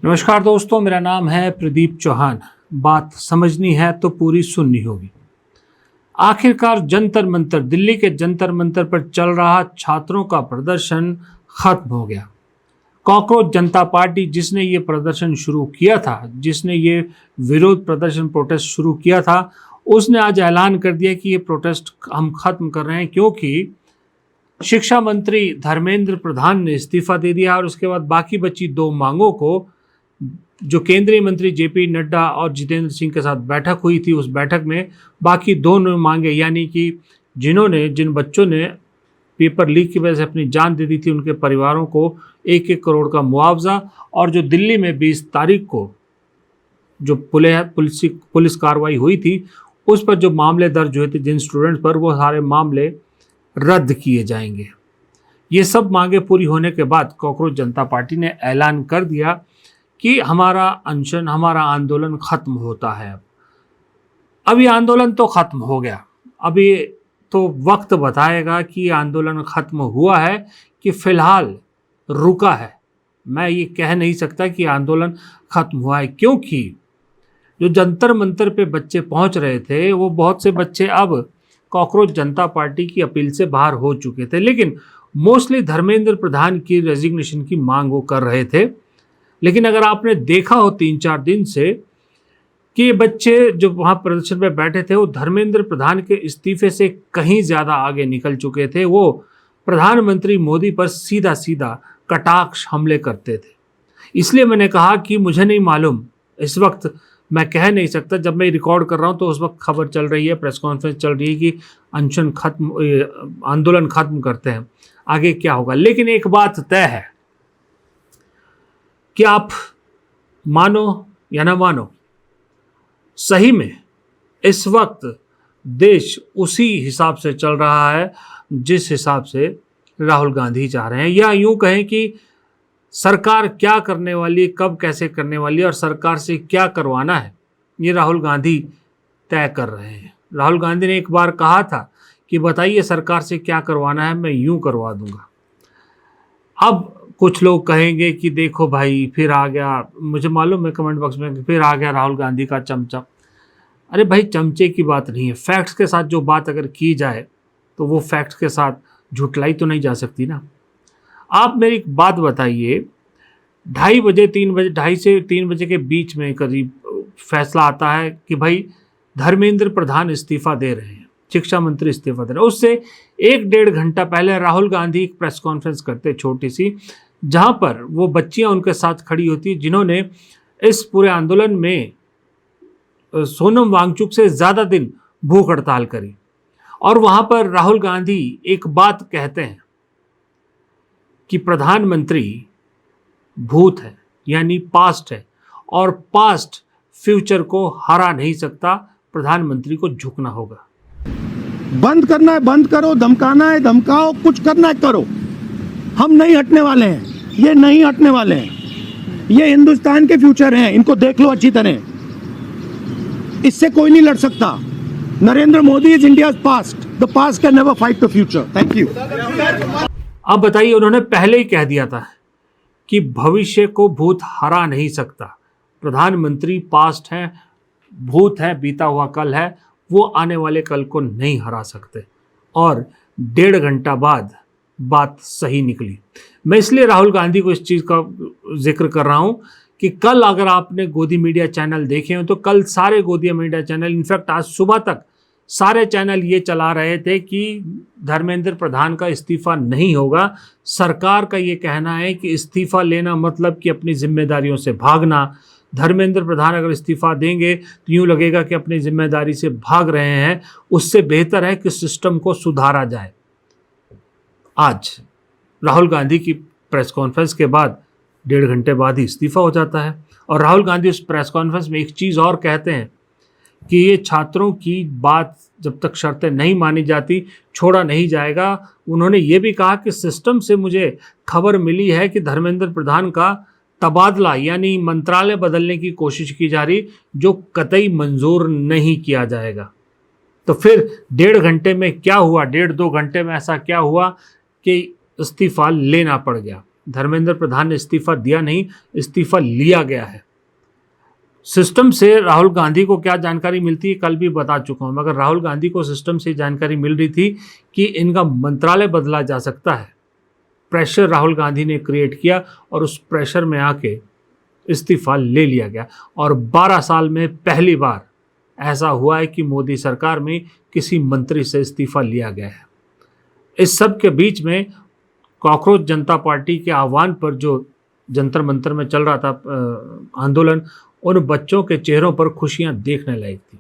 नमस्कार दोस्तों, मेरा नाम है प्रदीप चौहान। बात समझनी है तो पूरी सुननी होगी। आखिरकार जंतर मंतर, दिल्ली के जंतर मंतर पर चल रहा छात्रों का प्रदर्शन खत्म हो गया। कॉकरोच जनता पार्टी जिसने ये प्रदर्शन शुरू किया था, जिसने ये विरोध प्रदर्शन प्रोटेस्ट शुरू किया था, उसने आज ऐलान कर दिया कि ये प्रोटेस्ट हम खत्म कर रहे हैं, क्योंकि शिक्षा मंत्री धर्मेंद्र प्रधान ने इस्तीफा दे दिया और उसके बाद बाकी बची दो मांगों को, जो केंद्रीय मंत्री जेपी नड्डा और जितेंद्र सिंह के साथ बैठक हुई थी, उस बैठक में बाकी दोनों मांगे, यानी कि जिन बच्चों ने पेपर लीक की वजह से अपनी जान दे दी थी, उनके परिवारों को 1-1 करोड़ का मुआवजा, और जो दिल्ली में 20 तारीख को जो पुलिस कार्रवाई हुई थी, उस पर जो मामले दर्ज हुए थे जिन स्टूडेंट्स पर, वो सारे मामले रद्द किए जाएंगे। ये सब मांगे पूरी होने के बाद कॉकरोच जनता पार्टी ने ऐलान कर दिया कि हमारा अनशन, हमारा आंदोलन खत्म होता है। अब ये आंदोलन तो खत्म हो गया, अभी तो वक्त बताएगा कि आंदोलन खत्म हुआ है कि फिलहाल रुका है। मैं ये कह नहीं सकता कि आंदोलन खत्म हुआ है, क्योंकि जो जंतर मंतर पे बच्चे पहुंच रहे थे, वो बहुत से बच्चे अब कॉकरोच जनता पार्टी की अपील से बाहर हो चुके थे, लेकिन मोस्टली धर्मेंद्र प्रधान की रेजिग्नेशन की मांग वो कर रहे थे। लेकिन अगर आपने देखा हो 3-4 दिन से कि ये बच्चे जो वहाँ प्रदर्शन में बैठे थे, वो धर्मेंद्र प्रधान के इस्तीफे से कहीं ज़्यादा आगे निकल चुके थे। वो प्रधानमंत्री मोदी पर सीधा सीधा कटाक्ष हमले करते थे। इसलिए मैंने कहा कि मुझे नहीं मालूम, इस वक्त मैं कह नहीं सकता, जब मैं रिकॉर्ड कर रहा हूँ तो उस वक्त खबर चल रही है, प्रेस कॉन्फ्रेंस चल रही है कि अनशन खत्म, आंदोलन खत्म करते हैं, आगे क्या होगा। लेकिन एक बात तय है कि आप मानो या ना मानो, सही में इस वक्त देश उसी हिसाब से चल रहा है जिस हिसाब से राहुल गांधी चाह रहे हैं, या यूं कहें कि सरकार क्या करने वाली है, कब कैसे करने वाली है और सरकार से क्या करवाना है, ये राहुल गांधी तय कर रहे हैं। राहुल गांधी ने एक बार कहा था कि बताइए सरकार से क्या करवाना है, मैं यूं करवा दूंगा। अब कुछ लोग कहेंगे कि देखो भाई, फिर आ गया, मुझे मालूम है कमेंट बॉक्स में, फिर आ गया राहुल गांधी का चमचा। अरे भाई, चमचे की बात नहीं है, फैक्ट्स के साथ जो बात अगर की जाए तो वो फैक्ट्स के साथ झुटलाई तो नहीं जा सकती ना। आप मेरी एक बात बताइए, 2:30 से 3 बजे के बीच में करीब फैसला आता है कि भाई धर्मेंद्र प्रधान इस्तीफा दे रहे हैं, शिक्षा मंत्री इस्तीफा दे रहे हैं। उससे 1-1.5 घंटा पहले राहुल गांधी एक प्रेस कॉन्फ्रेंस करते, छोटी सी, जहां पर वो बच्चियां उनके साथ खड़ी होती जिन्होंने इस पूरे आंदोलन में सोनम वांगचुक से ज़्यादा दिन भूख हड़ताल करी। और वहां पर राहुल गांधी एक बात कहते हैं कि प्रधानमंत्री भूत है, यानी पास्ट है, और पास्ट फ्यूचर को हरा नहीं सकता, प्रधानमंत्री को झुकना होगा। बंद करना है बंद करो, धमकाना है धमकाओ, कुछ करना है करो, हम नहीं हटने वाले हैं, ये नहीं हटने वाले हैं। ये हिंदुस्तान के फ्यूचर हैं, इनको देख लो अच्छी तरह, इससे कोई नहीं लड़ सकता। Narendra Modi is India's past, the past can never fight the future. Thank you. अब बताइए, उन्होंने पहले ही कह दिया था कि भविष्य को भूत हरा नहीं सकता, प्रधानमंत्री पास्ट है, भूत है, बीता हुआ कल है, वो आने वाले कल को नहीं हरा सकते। और 1.5 घंटा बाद बात सही निकली। मैं इसलिए राहुल गांधी को इस चीज़ का जिक्र कर रहा हूँ कि कल अगर आपने गोदी मीडिया चैनल देखे हो तो कल सारे गोदी मीडिया चैनल, इनफैक्ट आज सुबह तक सारे चैनल ये चला रहे थे कि धर्मेंद्र प्रधान का इस्तीफा नहीं होगा। सरकार का ये कहना है कि इस्तीफा लेना मतलब कि अपनी जिम्मेदारियों से भागना। धर्मेंद्र प्रधान अगर इस्तीफा देंगे तो यूँ लगेगा कि अपनी जिम्मेदारी से भाग रहे हैं, उससे बेहतर है कि सिस्टम को सुधारा जाए। आज राहुल गांधी की प्रेस कॉन्फ्रेंस के बाद 1.5 घंटे बाद ही इस्तीफा हो जाता है। और राहुल गांधी उस प्रेस कॉन्फ्रेंस में एक चीज़ और कहते हैं कि ये छात्रों की बात जब तक शर्तें नहीं मानी जाती छोड़ा नहीं जाएगा। उन्होंने ये भी कहा कि सिस्टम से मुझे खबर मिली है कि धर्मेंद्र प्रधान का तबादला यानी मंत्रालय बदलने की कोशिश की जा रही, जो कतई मंजूर नहीं किया जाएगा। तो फिर 1.5 घंटे में क्या हुआ, 1.5-2 घंटे में ऐसा क्या हुआ कि इस्तीफा लेना पड़ गया। धर्मेंद्र प्रधान ने इस्तीफा दिया नहीं, इस्तीफा लिया गया है। सिस्टम से राहुल गांधी को क्या जानकारी मिलती है कल भी बता चुका हूं, मगर राहुल गांधी को सिस्टम से जानकारी मिल रही थी कि इनका मंत्रालय बदला जा सकता है। प्रेशर राहुल गांधी ने क्रिएट किया और उस प्रेशर में आके इस्तीफा ले लिया गया। और 12 साल में पहली बार ऐसा हुआ है कि मोदी सरकार में किसी मंत्री से इस्तीफा लिया गया है। इस सब के बीच में कॉकरोच जनता पार्टी के आह्वान पर जो जंतर मंतर में चल रहा था आंदोलन, उन बच्चों के चेहरों पर खुशियां देखने लायक थी।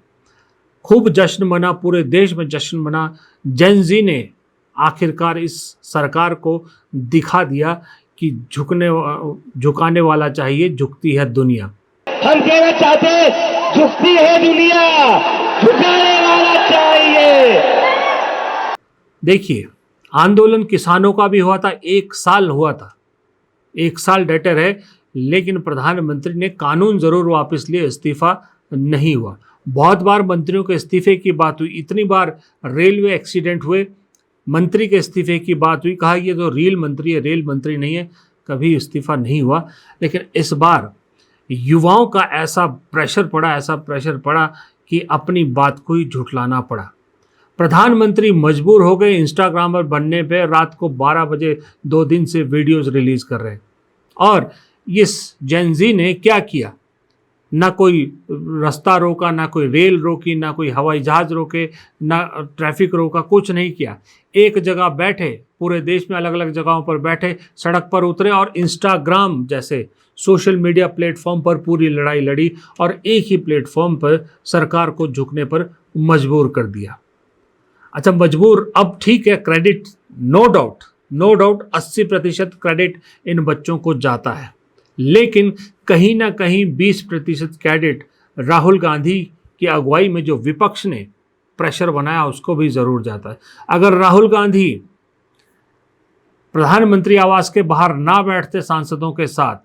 खूब जश्न मना, पूरे देश में जश्न मना। जेन जी ने आखिरकार इस सरकार को दिखा दिया कि झुकाने वाला चाहिए, झुकती है दुनिया। हम कहना चाहते हैं, झुकती है दुनिया, झुकाने वाला चाहिए। देखिए, आंदोलन किसानों का भी हुआ था, 1 साल हुआ था, 1 साल डटे रहे, लेकिन प्रधानमंत्री ने कानून जरूर वापस लिए, इस्तीफा नहीं हुआ। बहुत बार मंत्रियों के इस्तीफे की बात हुई, इतनी बार रेलवे एक्सीडेंट हुए, मंत्री के इस्तीफे की बात हुई, कहा ये तो रेल मंत्री है, रेल मंत्री नहीं है, कभी इस्तीफा नहीं हुआ। लेकिन इस बार युवाओं का ऐसा प्रेशर पड़ा कि अपनी बात को ही झुठलाना पड़ा। प्रधानमंत्री मजबूर हो गए इंस्टाग्रामर बनने पे। रात को 12 बजे 2 दिन से वीडियोस रिलीज कर रहे हैं। और इस जेनजी ने क्या किया, ना कोई रास्ता रोका, ना कोई रेल रोकी, ना कोई हवाई जहाज रोके, ना ट्रैफिक रोका, कुछ नहीं किया। एक जगह बैठे, पूरे देश में अलग अलग जगहों पर बैठे, सड़क पर उतरे और इंस्टाग्राम जैसे सोशल मीडिया प्लेटफॉर्म पर पूरी लड़ाई लड़ी और एक ही प्लेटफॉर्म पर सरकार को झुकने पर मजबूर कर दिया। अच्छा, मजबूर, अब ठीक है, क्रेडिट नो डाउट 80% क्रेडिट इन बच्चों को जाता है, लेकिन कहीं ना कहीं 20% क्रेडिट राहुल गांधी की अगुवाई में जो विपक्ष ने प्रेशर बनाया उसको भी जरूर जाता है। अगर राहुल गांधी प्रधानमंत्री आवास के बाहर ना बैठते सांसदों के साथ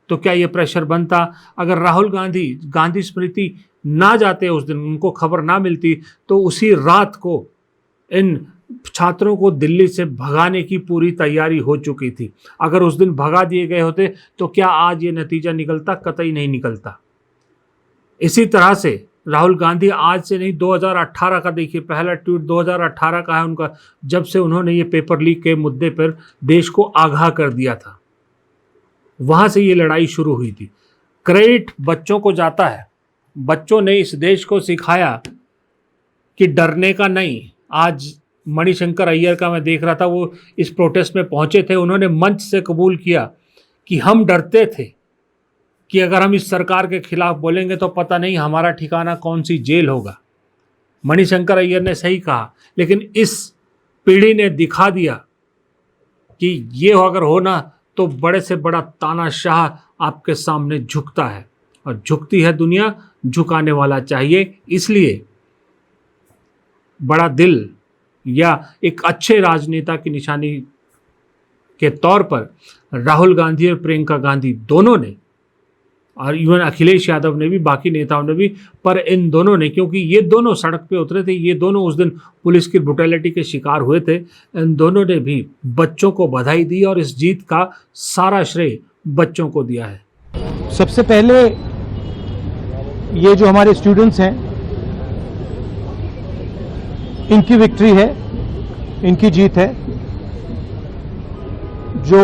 तो क्या ये प्रेशर बनता? अगर राहुल गांधी स्मृति ना जाते उस दिन, उनको खबर ना मिलती, तो उसी रात को इन छात्रों को दिल्ली से भगाने की पूरी तैयारी हो चुकी थी। अगर उस दिन भगा दिए गए होते तो क्या आज ये नतीजा निकलता? कतई नहीं निकलता। इसी तरह से राहुल गांधी आज से नहीं, 2018 का देखिए, पहला ट्वीट 2018 का है उनका, जब से उन्होंने ये पेपर लीक के मुद्दे पर देश को आगाह कर दिया था, वहां से ये लड़ाई शुरू हुई थी। क्रेडिट बच्चों को जाता है। बच्चों ने इस देश को सिखाया कि डरने का नहीं। आज मणिशंकर अय्यर का मैं देख रहा था, वो इस प्रोटेस्ट में पहुंचे थे, उन्होंने मंच से कबूल किया कि हम डरते थे कि अगर हम इस सरकार के खिलाफ बोलेंगे तो पता नहीं हमारा ठिकाना कौन सी जेल होगा। मणिशंकर अय्यर ने सही कहा, लेकिन इस पीढ़ी ने दिखा दिया कि ये अगर हो ना तो बड़े से बड़ा तानाशाह आपके सामने झुकता है, और झुकती है दुनिया, झुकाने वाला चाहिए। इसलिए बड़ा दिल या एक अच्छे राजनेता की निशानी के तौर पर राहुल गांधी और प्रियंका गांधी दोनों ने, और इवन अखिलेश यादव ने भी, बाकी नेताओं ने भी, पर इन दोनों ने, क्योंकि ये दोनों सड़क पे उतरे थे, ये दोनों उस दिन पुलिस की ब्रुटैलिटी के शिकार हुए थे, इन दोनों ने भी बच्चों को बधाई दी और इस जीत का सारा श्रेय बच्चों को दिया है। सबसे पहले ये जो हमारे स्टूडेंट्स हैं, इनकी विक्ट्री है, इनकी जीत है। जो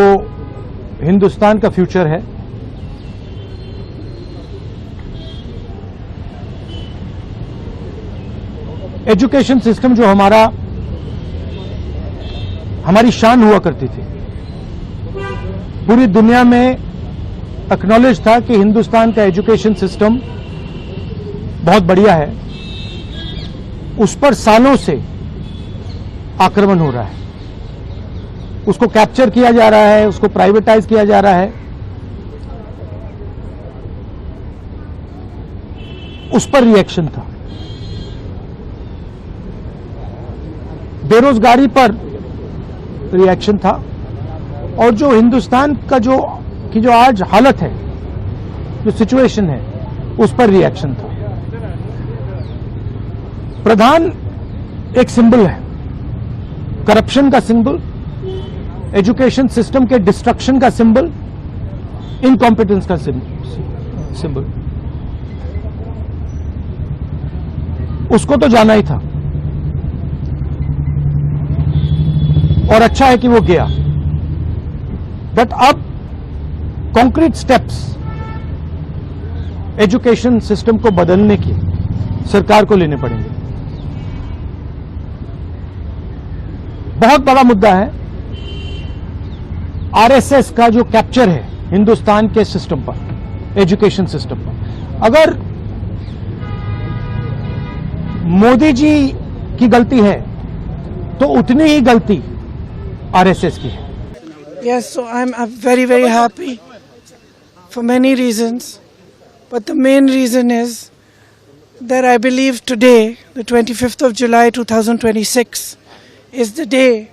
हिंदुस्तान का फ्यूचर है, एजुकेशन सिस्टम जो हमारी शान हुआ करती थी, पूरी दुनिया में एक्नॉलेज था कि हिंदुस्तान का एजुकेशन सिस्टम बहुत बढ़िया है, उस पर सालों से आक्रमण हो रहा है, उसको कैप्चर किया जा रहा है, उसको प्राइवेटाइज किया जा रहा है, उस पर रिएक्शन था। बेरोजगारी पर रिएक्शन था, और जो हिंदुस्तान का जो आज हालत है, जो सिचुएशन है, उस पर रिएक्शन था। प्रधान एक सिंबल है, करप्शन का सिंबल, एजुकेशन सिस्टम के डिस्ट्रक्शन का सिंबल, इनकॉम्पिटेंस का सिंबल। उसको तो जाना ही था और अच्छा है कि वो गया, बट अब कॉन्क्रीट स्टेप्स एजुकेशन सिस्टम को बदलने की सरकार को लेने पड़ेंगे। बहुत बड़ा मुद्दा है आरएसएस का जो कैप्चर है हिंदुस्तान के सिस्टम पर, एजुकेशन सिस्टम पर। अगर मोदी जी की गलती है तो उतनी ही गलती आरएसएस की है। Yes, so I'm very, very happy for many reasons. But the main reason is that I believe today, the 25th of July 2026, is the day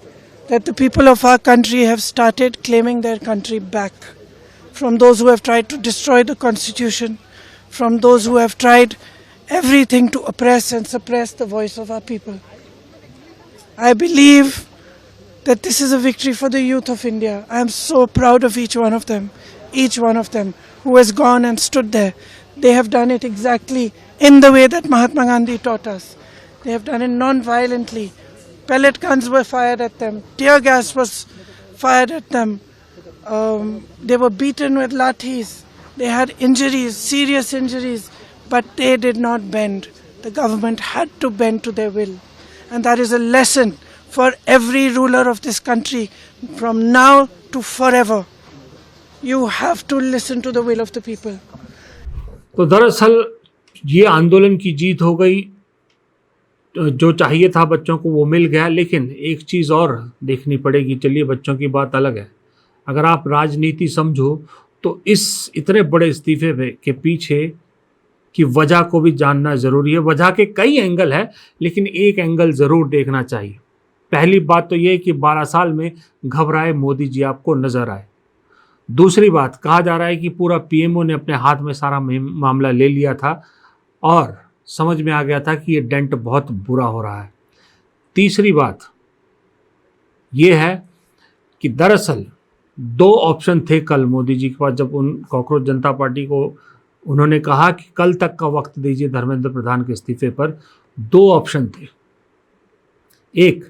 that the people of our country have started claiming their country back from those who have tried to destroy the Constitution, from those who have tried everything to oppress and suppress the voice of our people. I believe that this is a victory for the youth of India. I am so proud of each one of them who has gone and stood there. They have done it exactly in the way that Mahatma Gandhi taught us. They have done it non-violently. Pellet guns were fired at them. Tear gas was fired at them. They were beaten with lathis. They had injuries, serious injuries, but they did not bend. The government had to bend to their will. And that is a lesson for every ruler of this country from now to forever. You have to listen to the will of the people. तो दरअसल ये आंदोलन की जीत हो गई, जो चाहिए था बच्चों को वो मिल गया। लेकिन एक चीज़ और देखनी पड़ेगी। चलिए, बच्चों की बात अलग है। अगर आप राजनीति समझो तो इस इतने बड़े इस्तीफे के पीछे की वजह को भी जानना ज़रूरी है। वजह के कई एंगल है, लेकिन एक एंगल ज़रूर देखना चाहिए। पहली बात तो ये कि 12 साल में घबराए मोदी जी आपको नज़र आए। दूसरी बात, कहा जा रहा है कि पूरा पीएमओ ने अपने हाथ में सारा मामला ले लिया था और समझ में आ गया था कि ये डेंट बहुत बुरा हो रहा है। तीसरी बात ये है कि दरअसल 2 ऑप्शन थे कल मोदी जी के पास, जब उन कॉकरोच जनता पार्टी को उन्होंने कहा कि कल तक का वक्त दीजिए धर्मेंद्र प्रधान के इस्तीफे पर। 2 ऑप्शन थे। एक,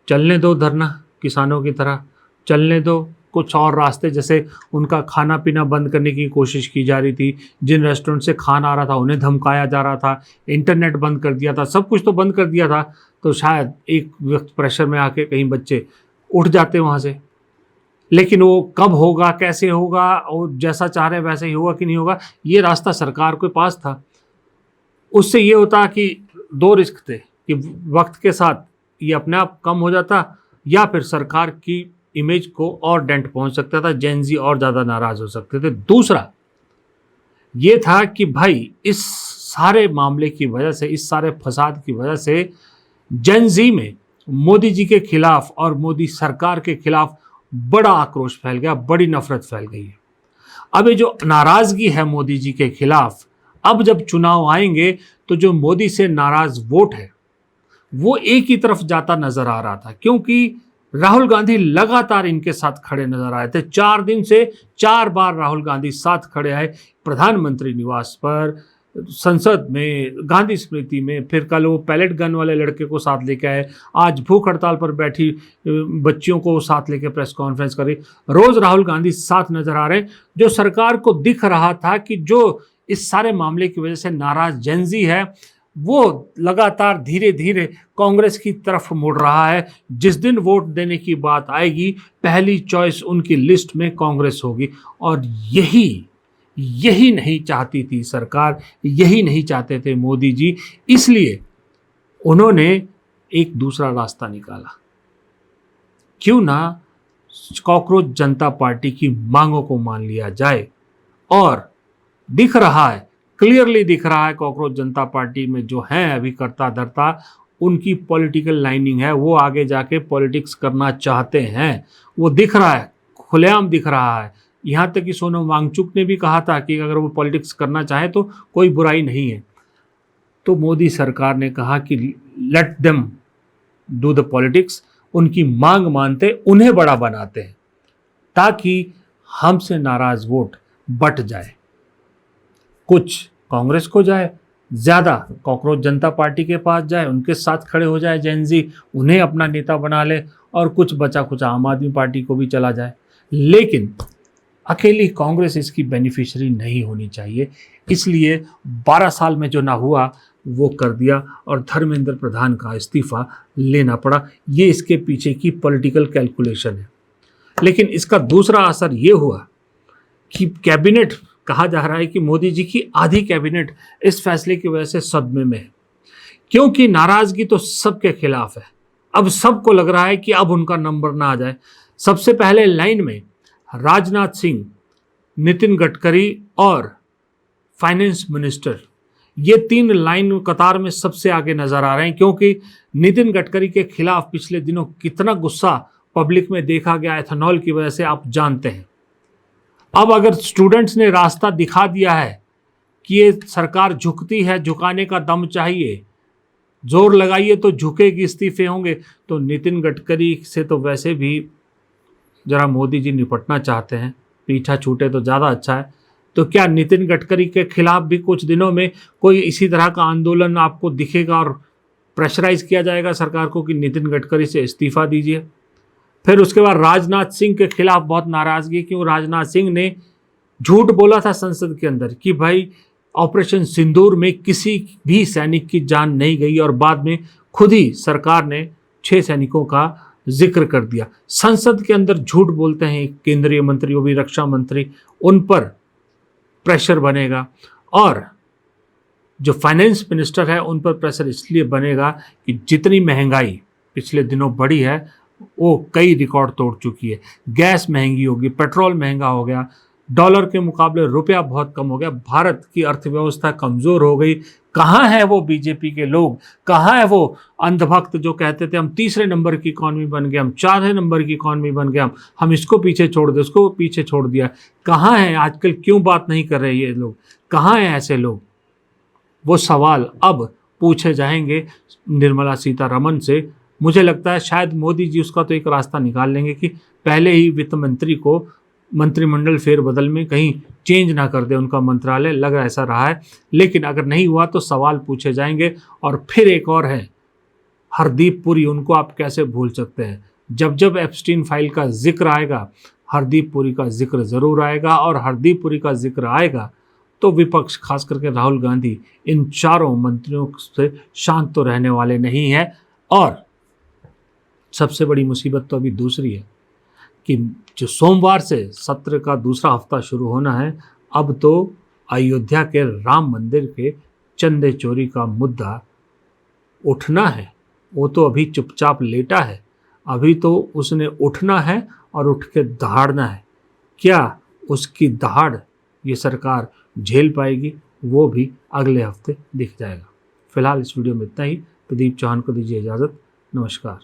चलने दो धरना, किसानों की तरह चलने दो। कुछ और रास्ते, जैसे उनका खाना पीना बंद करने की कोशिश की जा रही थी, जिन रेस्टोरेंट से खाना आ रहा था उन्हें धमकाया जा रहा था, इंटरनेट बंद कर दिया था, सब कुछ तो बंद कर दिया था। तो शायद एक वक्त प्रेशर में आके कहीं बच्चे उठ जाते वहाँ से। लेकिन वो कब होगा, कैसे होगा, और जैसा चाह रहे वैसे ही होगा कि नहीं होगा, ये रास्ता सरकार के पास था। उससे ये होता कि 2 रिस्क थे कि वक्त के साथ ये अपने आप कम हो जाता या फिर सरकार की इमेज को और डेंट पहुंच सकता था, जेनजी और ज़्यादा नाराज़ हो सकते थे। दूसरा ये था कि भाई इस सारे मामले की वजह से, इस सारे फसाद की वजह से जेनजी में मोदी जी के खिलाफ और मोदी सरकार के खिलाफ बड़ा आक्रोश फैल गया, बड़ी नफरत फैल गई है। अब ये जो नाराज़गी है मोदी जी के खिलाफ, अब जब चुनाव आएंगे तो जो मोदी से नाराज़ वोट है वो एक ही तरफ जाता नज़र आ रहा था, क्योंकि राहुल गांधी लगातार इनके साथ खड़े नजर आए थे। 4 दिन से 4 बार राहुल गांधी साथ खड़े आए, प्रधानमंत्री निवास पर, संसद में, गांधी स्मृति में, फिर कल वो पैलेट गन वाले लड़के को साथ लेके आए, आज भूख हड़ताल पर बैठी बच्चियों को साथ लेके प्रेस कॉन्फ्रेंस करी। रोज राहुल गांधी साथ नजर आ रहे हैं। जो सरकार को दिख रहा था कि जो इस सारे मामले की वजह से नाराज जेनजी है वो लगातार धीरे धीरे कांग्रेस की तरफ मुड़ रहा है। जिस दिन वोट देने की बात आएगी पहली चॉइस उनकी लिस्ट में कांग्रेस होगी। और यही नहीं चाहती थी सरकार, यही नहीं चाहते थे मोदी जी, इसलिए उन्होंने एक दूसरा रास्ता निकाला। क्यों ना कॉकरोच जनता पार्टी की मांगों को मान लिया जाए। और दिख रहा है, क्लियरली दिख रहा है कॉकरोच जनता पार्टी में जो हैं अभी करता धरता, उनकी पॉलिटिकल लाइनिंग है, वो आगे जाके पॉलिटिक्स करना चाहते हैं। वो दिख रहा है, खुलेआम दिख रहा है। यहाँ तक कि सोनम वांगचुक ने भी कहा था कि अगर वो पॉलिटिक्स करना चाहे तो कोई बुराई नहीं है। तो मोदी सरकार ने कहा कि let them do the politics, उनकी मांग मानते, उन्हें बड़ा बनाते हैं ताकि हमसे नाराज वोट बट जाए। कुछ कांग्रेस को जाए, ज़्यादा कॉकरोच जनता पार्टी के पास जाए, उनके साथ खड़े हो जाए जेनजी, उन्हें अपना नेता बना ले, और कुछ बचा कुछ आम आदमी पार्टी को भी चला जाए। लेकिन अकेली कांग्रेस इसकी बेनिफिशियरी नहीं होनी चाहिए। इसलिए 12 साल में जो ना हुआ वो कर दिया और धर्मेंद्र प्रधान का इस्तीफा लेना पड़ा। ये इसके पीछे की पॉलिटिकल कैलकुलेशन है। लेकिन इसका दूसरा असर ये हुआ कि कैबिनेट, कहा जा रहा है कि मोदी जी की आधी कैबिनेट इस फैसले की वजह से सदमे में है, क्योंकि नाराजगी तो सबके खिलाफ है। अब सबको लग रहा है कि अब उनका नंबर ना आ जाए। सबसे पहले लाइन में राजनाथ सिंह, नितिन गडकरी और फाइनेंस मिनिस्टर, ये 3 लाइन कतार में सबसे आगे नजर आ रहे हैं, क्योंकि नितिन गडकरी के खिलाफ पिछले दिनों कितना गुस्सा पब्लिक में देखा गया एथेनॉल की वजह से, आप जानते हैं। अब अगर स्टूडेंट्स ने रास्ता दिखा दिया है कि ये सरकार झुकती है, झुकाने का दम चाहिए, जोर लगाइए तो झुकेगी, इस्तीफे होंगे, तो नितिन गडकरी से तो वैसे भी जरा मोदी जी निपटना चाहते हैं, पीछा छूटे तो ज़्यादा अच्छा है। तो क्या नितिन गडकरी के खिलाफ भी कुछ दिनों में कोई इसी तरह का आंदोलन आपको दिखेगा और प्रेशराइज किया जाएगा सरकार को कि नितिन गडकरी से इस्तीफा दीजिए? फिर उसके बाद राजनाथ सिंह के खिलाफ बहुत नाराज़गी, क्यों राजनाथ सिंह ने झूठ बोला था संसद के अंदर कि भाई ऑपरेशन सिंदूर में किसी भी सैनिक की जान नहीं गई, और बाद में खुद ही सरकार ने 6 सैनिकों का जिक्र कर दिया। संसद के अंदर झूठ बोलते हैं केंद्रीय मंत्री, वो भी रक्षा मंत्री, उन पर प्रेशर बनेगा। और जो फाइनेंस मिनिस्टर है उन पर प्रेशर इसलिए बनेगा कि जितनी महंगाई पिछले दिनों बढ़ी है वो कई रिकॉर्ड तोड़ चुकी है। गैस महंगी होगी, पेट्रोल महंगा हो गया, डॉलर के मुकाबले रुपया बहुत कम हो गया, भारत की अर्थव्यवस्था कमज़ोर हो गई। कहाँ है वो बीजेपी के लोग, कहाँ है वो अंधभक्त जो कहते थे हम 3रे नंबर की इकॉनमी बन गए, हम 4रे नंबर की इकॉनमी बन गए, हम इसको पीछे छोड़ दे, उसको पीछे छोड़ दिया। कहाँ है आजकल, क्यों बात नहीं कर रहे ये लोग, कहाँ हैं ऐसे लोग? वो सवाल अब पूछे जाएंगे निर्मला सीतारमण से। मुझे लगता है शायद मोदी जी उसका तो एक रास्ता निकाल लेंगे कि पहले ही वित्त मंत्री को मंत्रिमंडल फेरबदल में कहीं चेंज ना कर दे उनका मंत्रालय, लग ऐसा रहा है। लेकिन अगर नहीं हुआ तो सवाल पूछे जाएंगे। और फिर एक और है हरदीप पुरी, उनको आप कैसे भूल सकते हैं? जब जब एप्स्टीन फाइल का जिक्र आएगा हरदीप पुरी का जिक्र ज़रूर आएगा, और हरदीप पुरी का जिक्र आएगा तो विपक्ष खास करके राहुल गांधी इन 4 मंत्रियों से शांत तो रहने वाले नहीं है। और सबसे बड़ी मुसीबत तो अभी दूसरी है कि जो सोमवार से सत्र का दूसरा हफ्ता शुरू होना है, अब तो अयोध्या के राम मंदिर के चंदे चोरी का मुद्दा उठना है। वो तो अभी चुपचाप लेटा है, अभी तो उसने उठना है और उठ के दहाड़ना है। क्या उसकी दहाड़ ये सरकार झेल पाएगी, वो भी अगले हफ्ते दिख जाएगा। फिलहाल इस वीडियो में इतना ही। प्रदीप चौहान को दीजिए इजाज़त। नमस्कार।